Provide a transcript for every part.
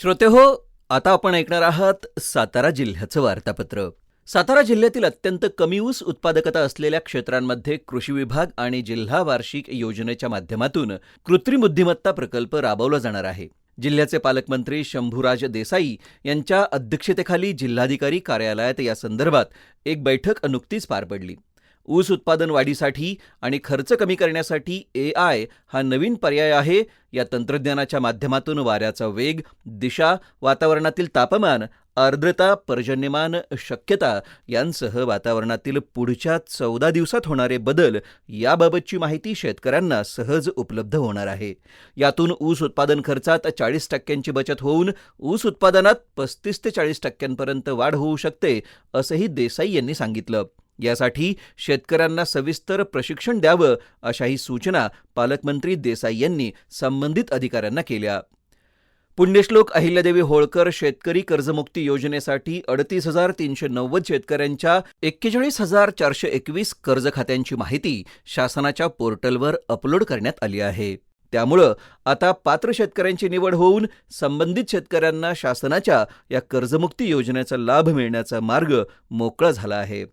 श्रोतेहो, आता आपण ऐकणार आहात सातारा जिल्ह्याचं वार्तापत्र. सातारा जिल्ह्यातील अत्यंत कमी ऊस उत्पादकता असलेल्या क्षेत्रांमध्ये कृषी विभाग आणि जिल्हा वार्षिक योजनेच्या माध्यमातून कृत्रिम बुद्धिमत्ता प्रकल्प राबवला जाणार आहे. जिल्ह्याचे पालकमंत्री शंभूराज देसाई यांच्या अध्यक्षतेखाली जिल्हाधिकारी कार्यालयात या संदर्भात एक बैठक नुकतीच पार पडली. ऊस उत्पादन वाढीसाठी आणि खर्च कमी करण्यासाठी AI हा नवीन पर्याय आहे. या तंत्रज्ञानाच्या माध्यमातून वाऱ्याचा वेग, दिशा, वातावरणातील तापमान, आर्द्रता, पर्जन्यमान, शक्यता यांसह वातावरणातील पुढच्या 14 दिवसात होणारे बदल याबाबतची माहिती शेतकऱ्यांना सहज उपलब्ध होणार आहे. यातून ऊस उत्पादन खर्चात 40% बचत होऊन ऊस उत्पादनात 35 ते 40% वाढ होऊ शकते, असंही देसाई यांनी सांगितलं. यासाठी शेतकऱ्यांना सविस्तर प्रशिक्षण द्यावं अशाही सूचना पालकमंत्री देसाई यांनी संबंधित अधिकाऱ्यांना केल्या. पुण्यश्लोक अहिल्यादेवी होळकर शेतकरी कर्जमुक्ती योजनेसाठी 38,390 शेतकऱ्यांच्या 41,421 कर्ज खात्यांची माहिती शासनाच्या पोर्टलवर अपलोड करण्यात आली आहे. त्यामुळं आता पात्र शेतकऱ्यांची निवड होऊन संबंधित शेतकऱ्यांना शासनाच्या या कर्जमुक्ती योजनेचा लाभ मिळण्याचा मार्ग मोकळा झाला आहे.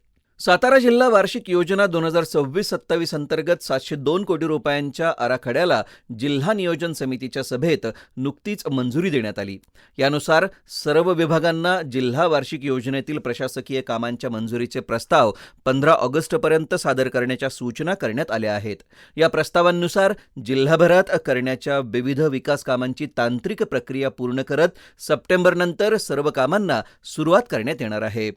सातारा जिल्हा वार्षिक योजना 2026-27 अंतर्गत 702 कोटी रुपयांच्या आराखड्याला जिल्हा नियोजन समितीच्या सभेत नुकतीच मंजुरी देण्यात आली. यानुसार सर्व विभागांना जिल्हा वार्षिक योजनेतील प्रशासकीय कामांच्या मंजुरीचे प्रस्ताव 15 ऑगस्टपर्यंत सादर करण्याच्या सूचना करण्यात आल्या आहेत. या प्रस्तावांनुसार जिल्हाभरात करण्याच्या विविध विकास कामांची तांत्रिक प्रक्रिया पूर्ण करत सप्टेंबरनंतर सर्व कामांना सुरुवात करण्यात येणार आहे.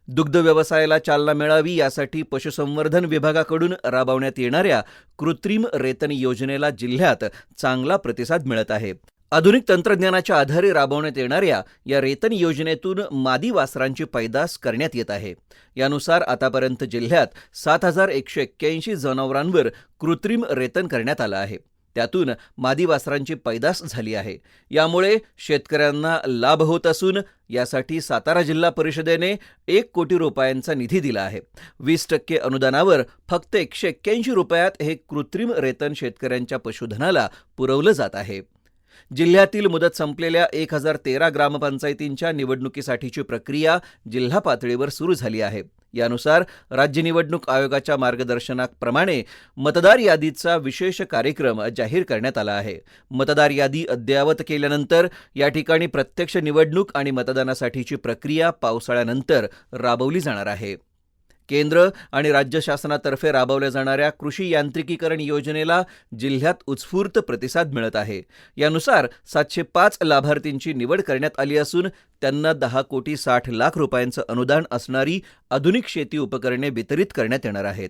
दुग्ध व्यवसायाला चालना मिळावी यासाठी पशुसंवर्धन विभागाकडून राबवण्यात येणाऱ्या कृत्रिम रेतन योजनेला जिल्ह्यात चांगला प्रतिसाद मिळत आहे. आधुनिक तंत्रज्ञानाच्या आधारे राबवण्यात येणाऱ्या या रेतन योजनेतून मादी वासरांची पैदास करण्यात येत आहे. यानुसार आतापर्यंत जिल्ह्यात 7,181 जनावरांवर कृत्रिम रेतन करण्यात आलं आहे. त्यातून मादी वासरांची पैदास झाली आहे. यामुळे शेतकऱ्यांना लाभ होत असून यासाठी सातारा जिल्हा परिषदेने 1 कोटी रुपयांचा निधी दिला आहे. 20% अनुदानावर फक्त 181 रुपयात हे कृत्रिम रेतन शेतकऱ्यांच्या पशुधनाला पुरवलं जात आहे. जिल्ह्यातील मुदत संपलेल्या 1013 ग्रामपंचायतींच्या निवडणुकीसाठीची प्रक्रिया जिल्हा पातळीवर सुरू झाली आहे. यानुसार राज्य निवडणूक आयोगाच्या मार्गदर्शनाप्रमाणे मतदार यादीचा विशेष कार्यक्रम जाहीर करण्यात आला आहे. मतदार यादी अद्ययावत केल्यानंतर या ठिकाणी प्रत्यक्ष निवडणूक आणि मतदानासाठीची प्रक्रिया पावसाळ्यानंतर राबवली जाणार आहे. केंद्र आणि राज्य शासनातर्फे राबवल्या जाणाऱ्या कृषी यांत्रिकीकरण योजनेला जिल्ह्यात उत्स्फूर्त प्रतिसाद मिळत आहे. यानुसार 705 लाभार्थींची निवड करण्यात आली असून त्यांना 10,60,00,000 रुपयांचं अनुदान असणारी आधुनिक शेती उपकरणे वितरित करण्यात येणार आहेत.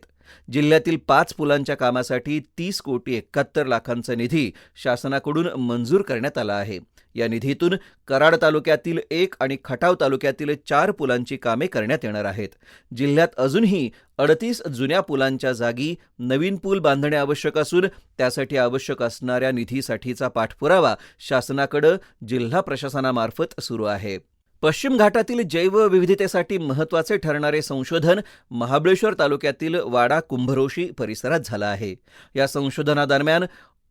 जिल्ह्यातील 5 पुलांच्या कामासाठी 30,71,00,000चा निधी शासनाकडून मंजूर करण्यात आला आहे. या निधीतून कराड तालुक्यातील 1 आणि खटाव तालुक्यातील 4 पुलांची कामे करण्यात येणार आहेत. जिल्ह्यात अजूनही 38 जुन्या पुलांच्या जागी नवीन पूल बांधणे आवश्यक असून त्यासाठी आवश्यक असणाऱ्या निधीसाठीचा पाठपुरावा शासनाकडे जिल्हा प्रशासनामार्फत सुरू आहे. पश्चिम घाटातील जैवविविधतेसाठी महत्त्वाचे ठरणारे संशोधन महाबळेश्वर तालुक्यातील वाडा कुंभरोशी परिसरात झालं आहे. या संशोधनादरम्यान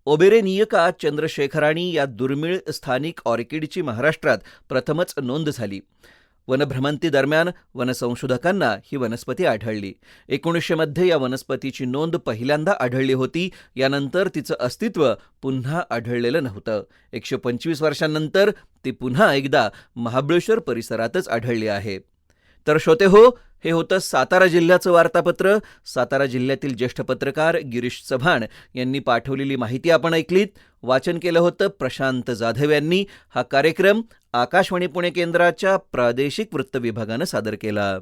ओबेरेनियका चंद्रशेखराणी या दुर्मिळ स्थानिक ऑर्किडची महाराष्ट्रात प्रथमच नोंद झाली. वनभ्रमंती दरम्यान वनसंशोधकांना ही वनस्पती आढळली. 1900 मध्ये या वनस्पतीची नोंद पहिल्यांदा आढळली होती. यानंतर तिचं अस्तित्व पुन्हा आढळलेलं नव्हतं. 125 वर्षांनंतर ती पुन्हा एकदा महाबळेश्वर परिसरातच आढळली आहे. तर श्रोतेहो, हे होतं सातारा जिल्ह्याचं वार्तापत्र. सातारा जिल्ह्यातील ज्येष्ठ पत्रकार गिरीश चव्हाण यांनी पाठवलेली माहिती आपण ऐकलीत. वाचन केलं होतं प्रशांत जाधव यांनी. हा कार्यक्रम आकाशवाणी पुणे केंद्राच्या प्रादेशिक वृत्त विभागानं सादर केला.